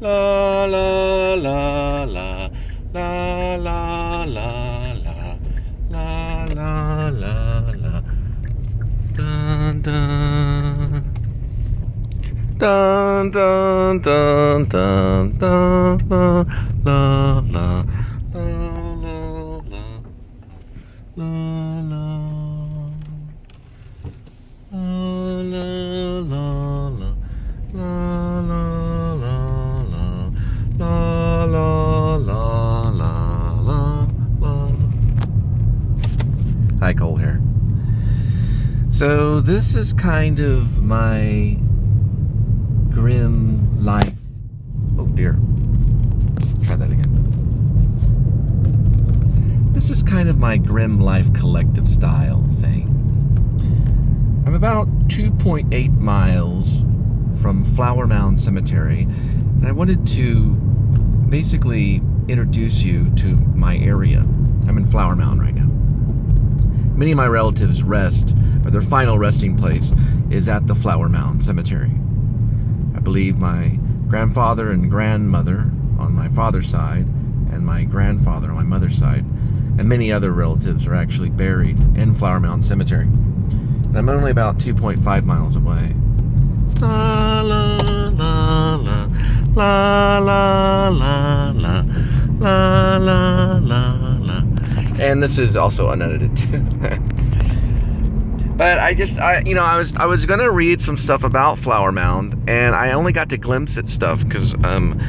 La la la la la la la la la la la la dun dun dun dun dun dun dun la la la la la Hi, Cole here. So this is kind of my grim life. Oh dear. Try that again. This is kind of my Grimmlifecollective style thing. I'm about 2.8 miles from Mound Cemetery, and I wanted to basically introduce you to my area. I'm in Flower Mound right now. Many of my relatives rest, or their final resting place is at the Mound Cemetery. I believe my grandfather and grandmother on my father's side, and my grandfather on my mother's side, and many other relatives are actually buried in Mound Cemetery. And I'm only about 2.5 miles away. La la la la la la la la la la la la. And this is also unedited too. But I was gonna read some stuff about Flower Mound, and I only got to glimpse at stuff because I'm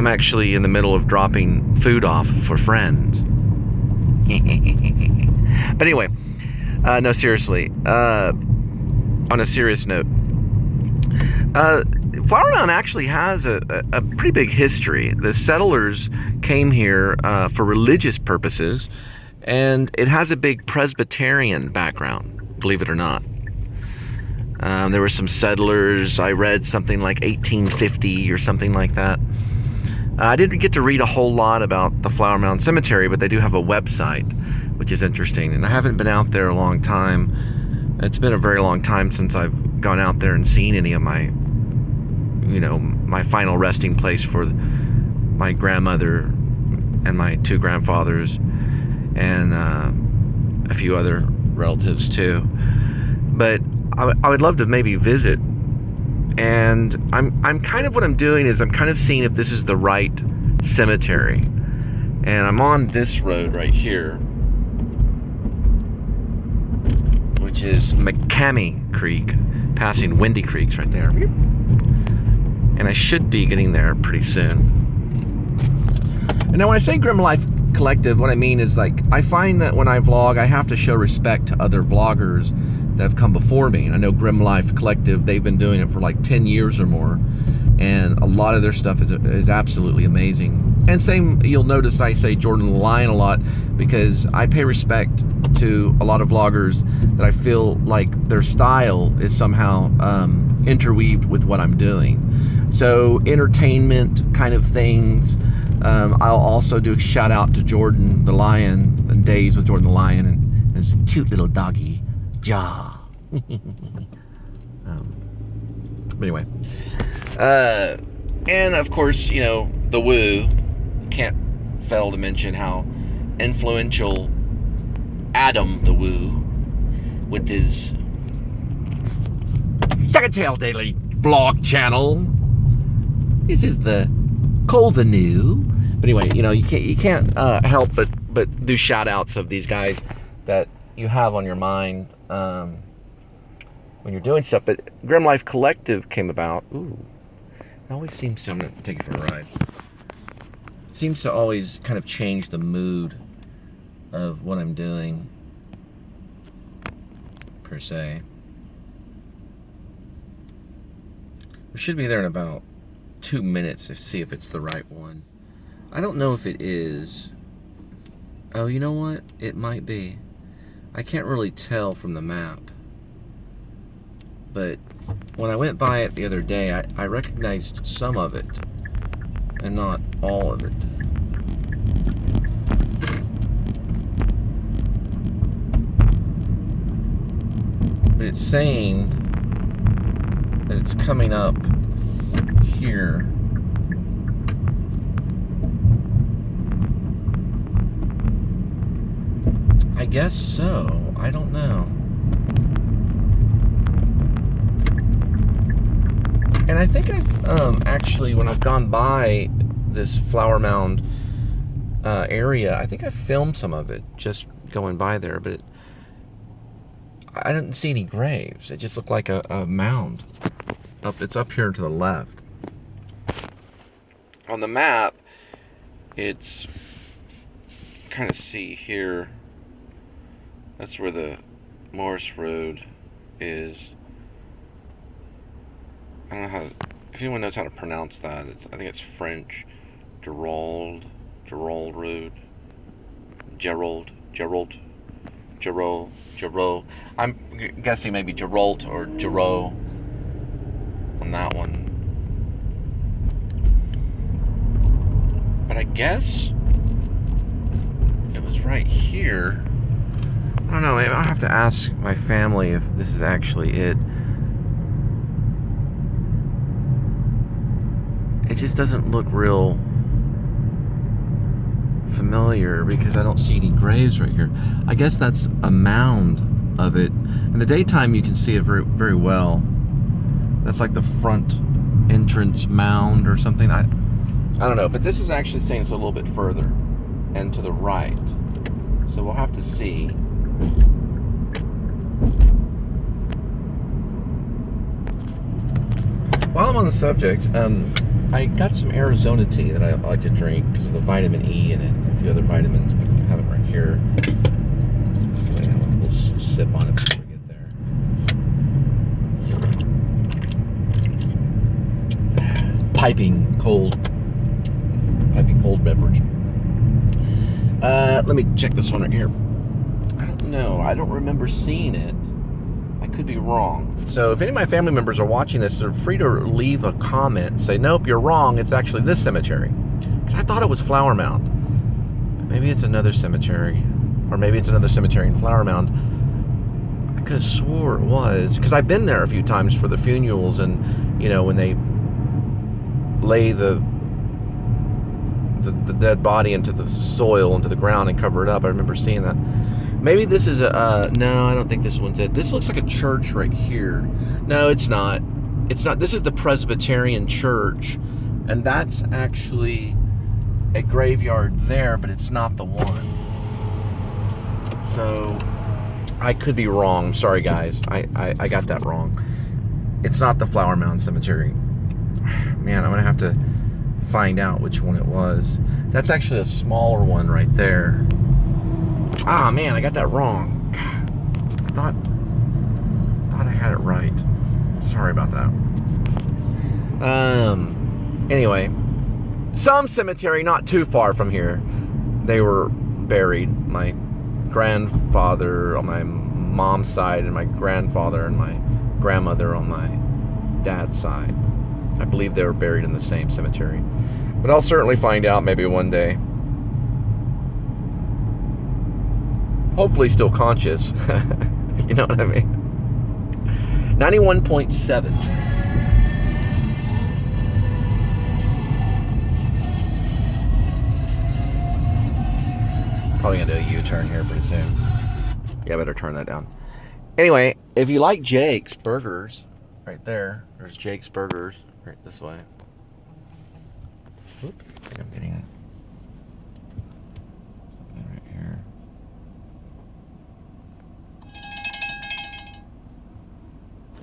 actually in the middle of dropping food off for friends. But anyway, no, seriously. On a serious note, Flower Mound actually has a pretty big history. The settlers came here for religious purposes, and it has a big Presbyterian background, believe it or not. There were some settlers, I read something like 1850 or something like that. I didn't get to read a whole lot about the Flower Mound Cemetery, but they do have a website, which is interesting. And I haven't been out there a long time. It's been a very long time since I've gone out there and seen any of my, my final resting place for my grandmother and my two grandfathers and a few other relatives too. But I would love to maybe visit. And I'm kind of, what I'm doing is I'm kind of seeing if this is the right cemetery. And I'm on this road right here, which is McCamey Creek, passing Windy Creeks right there. And I should be getting there pretty soon. And now when I say Grimmlifecollective, what I mean is, like, I find that when I vlog, I have to show respect to other vloggers that have come before me. And I know Grimmlifecollective, they've been doing it for like 10 years or more. And a lot of their stuff is absolutely amazing. And same, you'll notice I say Jordan the Lion a lot because I pay respect to a lot of vloggers that I feel like their style is somehow interweaved with what I'm doing. So entertainment kind of things. I'll also do a shout out to Jordan the Lion and Days with Jordan the Lion and his cute little doggy, Jaw. But anyway. And of course, the Woo. Can't fail to mention how influential Adam the Woo with his Second Tail Daily vlog channel. This is the Cole's a new. But anyway, you can't help but do shout outs of these guys that you have on your mind when you're doing stuff. But Grimmlifecollective came about. Ooh, it always seems to, I'm going to take it for a ride. It seems to always kind of change the mood of what I'm doing, per se. We should be there in about 2 minutes to see if it's the right one. I don't know if it is. Oh, you know what? It might be. I can't really tell from the map. But when I went by it the other day, I recognized some of it and not all of it. But it's saying that it's coming up here. I guess so. I don't know. And I think I've actually, when I've gone by this flower mound area, I think I filmed some of it just going by there, but I didn't see any graves. It just looked like a mound. It's up here to the left. On the map, it's kind of see here. That's where the Morris Road is. I don't know how. If anyone knows how to pronounce that, I think it's French. Gerald Road. Gerald. I'm guessing maybe Geralt or Gero on that one. But I guess it was right here. I don't know, maybe I'll have to ask my family if this is actually it. It just doesn't look real familiar because I don't see any graves right here. I guess that's a mound of it. In the daytime you can see it very, very well. That's like the front entrance mound or something. I don't know, but this is actually saying it's a little bit further and to the right. So we'll have to see. While I'm on the subject, I got some Arizona tea that I like to drink because of the vitamin E in it and a few other vitamins. But I have it right here. We'll sip on it before we get there. Piping cold beverage. Let me check this one right here. I don't know. I don't remember seeing it. I could be wrong. So if any of my family members are watching this, they're free to leave a comment and say, nope, you're wrong. It's actually this cemetery. Because I thought it was Flower Mound. But maybe it's another cemetery. Or maybe it's another cemetery in Flower Mound. I could have swore it was. Because I've been there a few times for the funerals and, you know, when they lay the dead body into the soil, into the ground and cover it up. I remember seeing that. Maybe this is a, no, I don't think this one's it. This looks like a church right here. No, it's not. It's not. This is the Presbyterian church. And that's actually a graveyard there, but it's not the one. So, I could be wrong. Sorry, guys. I got that wrong. It's not the Flower Mound Cemetery. Man, I'm going to have to find out which one it was. That's actually a smaller one right there. Ah, man, I got that wrong. I thought I had it right. Sorry about that. Anyway, some cemetery not too far from here, they were buried. My grandfather on my mom's side and my grandfather and my grandmother on my dad's side. I believe they were buried in the same cemetery. But I'll certainly find out maybe one day. Hopefully still conscious. You know what I mean? 91.7. Probably gonna do a U-turn here pretty soon. Yeah, I better turn that down. Anyway, if you like Jake's Burgers, right there, there's Jake's Burgers, right this way. Oops, I think I'm getting something right here.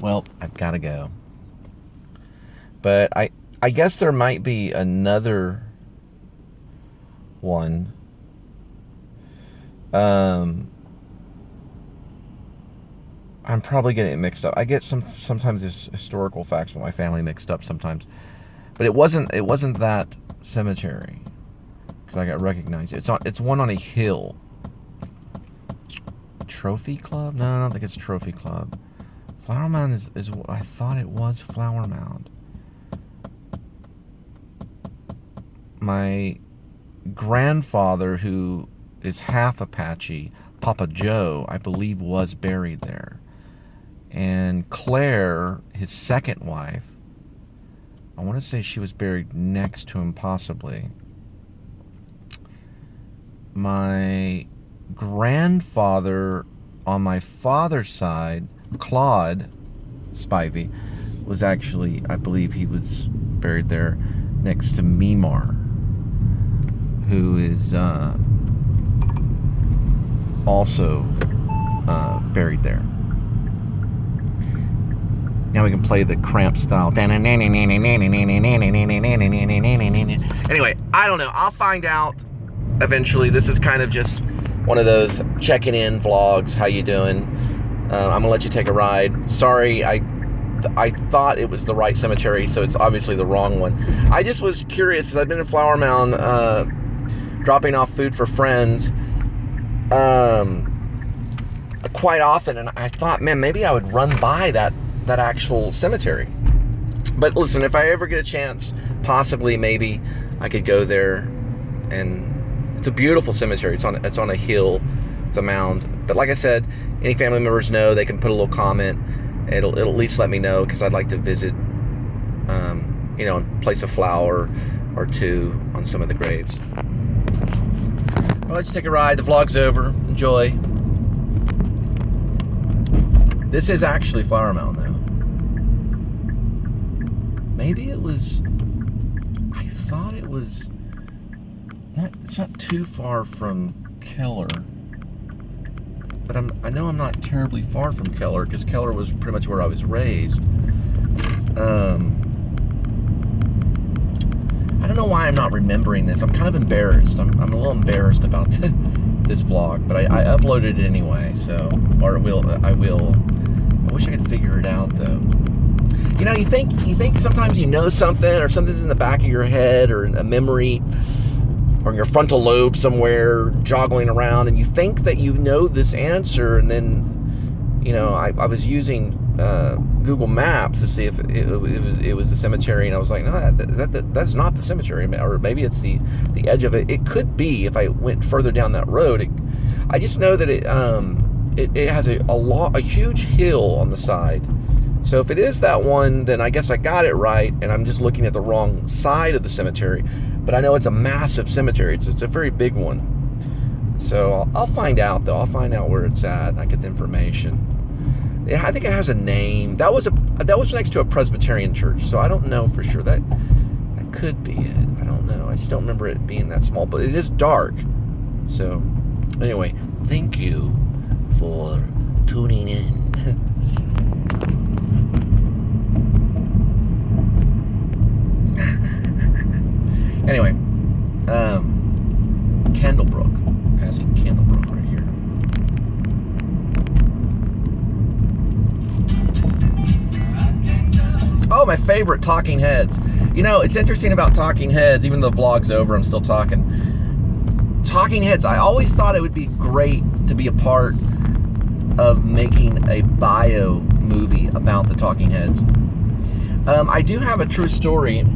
Well, I've got to go. But I guess there might be another one. I'm probably getting it mixed up. I get sometimes this historical facts with my family mixed up sometimes. But it wasn't that cemetery. because I got recognized. It's one on a hill. Trophy Club? No, I don't think it's Trophy Club. Flower Mound is I thought it was Flower Mound. My grandfather, who is half Apache, Papa Joe, I believe, was buried there. And Claire, his second wife, I want to say she was buried next to him, possibly. My grandfather on my father's side, Claude Spivey, was actually, I believe he was buried there next to Mimar, who is also buried there. Now we can play the Cramp style. Anyway, I don't know. I'll find out eventually. This is kind of just one of those checking in vlogs. How you doing? I'm gonna let you take a ride. Sorry, I thought it was the right cemetery, so it's obviously the wrong one. I just was curious because I've been in Flower Mound dropping off food for friends quite often, and I thought, man, maybe I would run by that actual cemetery. But listen, if I ever get a chance, possibly, maybe I could go there. And it's a beautiful cemetery. It's on a hill. It's a mound. But like I said, any family members know, they can put a little comment. It'll at least let me know, because I'd like to visit, and place a flower or two on some of the graves. I'll let you take a ride. The vlog's over. Enjoy. This is actually Flower Mound, though. Maybe it was, I thought it was, it's not too far from Keller. But I know I'm not terribly far from Keller, because Keller was pretty much where I was raised. I don't know why I'm not remembering this. I'm kind of embarrassed. I'm a little embarrassed about this vlog, but I uploaded it anyway, so, or I will. I wish I could figure it out, though. You know, you think sometimes you know something, or something's in the back of your head, or a memory, or in your frontal lobe somewhere joggling around, and you think that you know this answer, and then, I was using Google Maps to see if it was the cemetery, and I was like, no, that's not the cemetery, or maybe it's the edge of it. It could be if I went further down that road. I just know that it has a huge hill on the side. So if it is that one, then I guess I got it right, and I'm just looking at the wrong side of the cemetery. But I know it's a massive cemetery. It's a very big one. So I'll find out, though. I'll find out where it's at. I get the information. I think it has a name. That was next to a Presbyterian church, so I don't know for sure. That could be it. I don't know. I just don't remember it being that small, but it is dark. So anyway, thank you for tuning in. Anyway, Candlebrook, passing Candlebrook right here. Oh, my favorite, Talking Heads. It's interesting about Talking Heads, even though the vlog's over, I'm still talking. Talking Heads, I always thought it would be great to be a part of making a bio movie about the Talking Heads. I do have a true story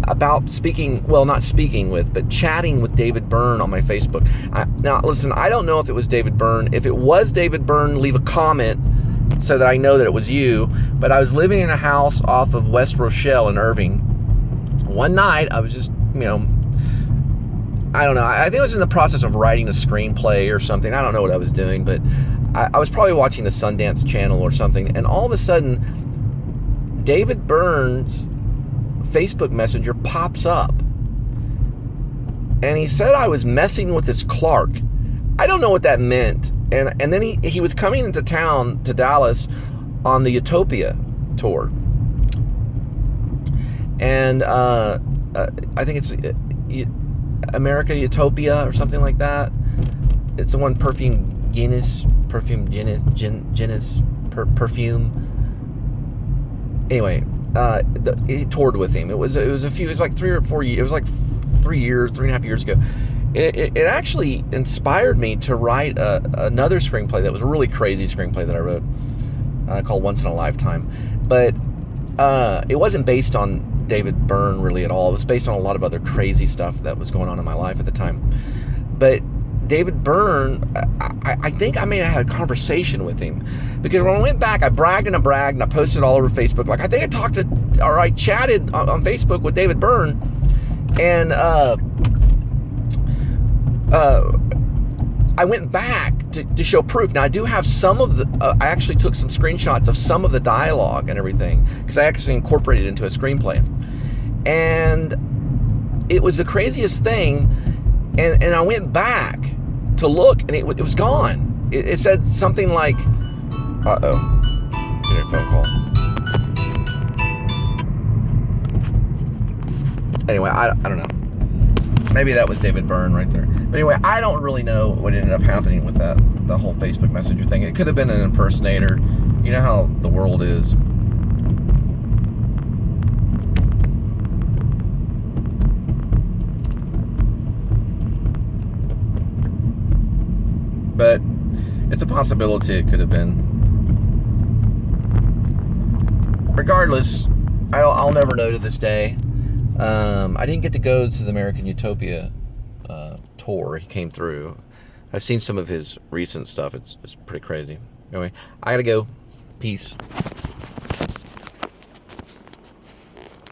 about chatting with David Byrne on my Facebook. Now, listen, I don't know if it was David Byrne. If it was David Byrne, leave a comment so that I know that it was you. But I was living in a house off of West Rochelle in Irving. One night, I was just, I don't know. I think I was in the process of writing a screenplay or something. I don't know what I was doing, but I was probably watching the Sundance Channel or something. And all of a sudden, David Byrne's Facebook Messenger pops up, and he said I was messing with his Clark. I don't know what that meant. And then he was coming into town to Dallas on the Utopia tour, and I think it's America Utopia or something like that. It's the one perfume Guinness. Anyway, he toured with him. It was like 3 or 4 years. It was like 3.5 years ago. It actually inspired me to write another screenplay that was a really crazy screenplay that I wrote called Once in a Lifetime. But it wasn't based on David Byrne really at all. It was based on a lot of other crazy stuff that was going on in my life at the time. But David Byrne, I think I may have had a conversation with him, because when I went back, I bragged and I posted all over Facebook. Like, I think I chatted on Facebook with David Byrne, and I went back to show proof. Now, I do have some of the, I actually took some screenshots of some of the dialogue and everything, because I actually incorporated it into a screenplay. And it was the craziest thing, and I went back to look, and it was gone. It said something like, uh-oh, get a phone call. Anyway, I don't know. Maybe that was David Byrne right there. But anyway, I don't really know what ended up happening with the whole Facebook Messenger thing. It could have been an impersonator. You know how the world is. But it's a possibility it could have been. Regardless, I'll never know to this day. I didn't get to go to the American Utopia tour. He came through. I've seen some of his recent stuff. It's pretty crazy. Anyway, I gotta go. Peace.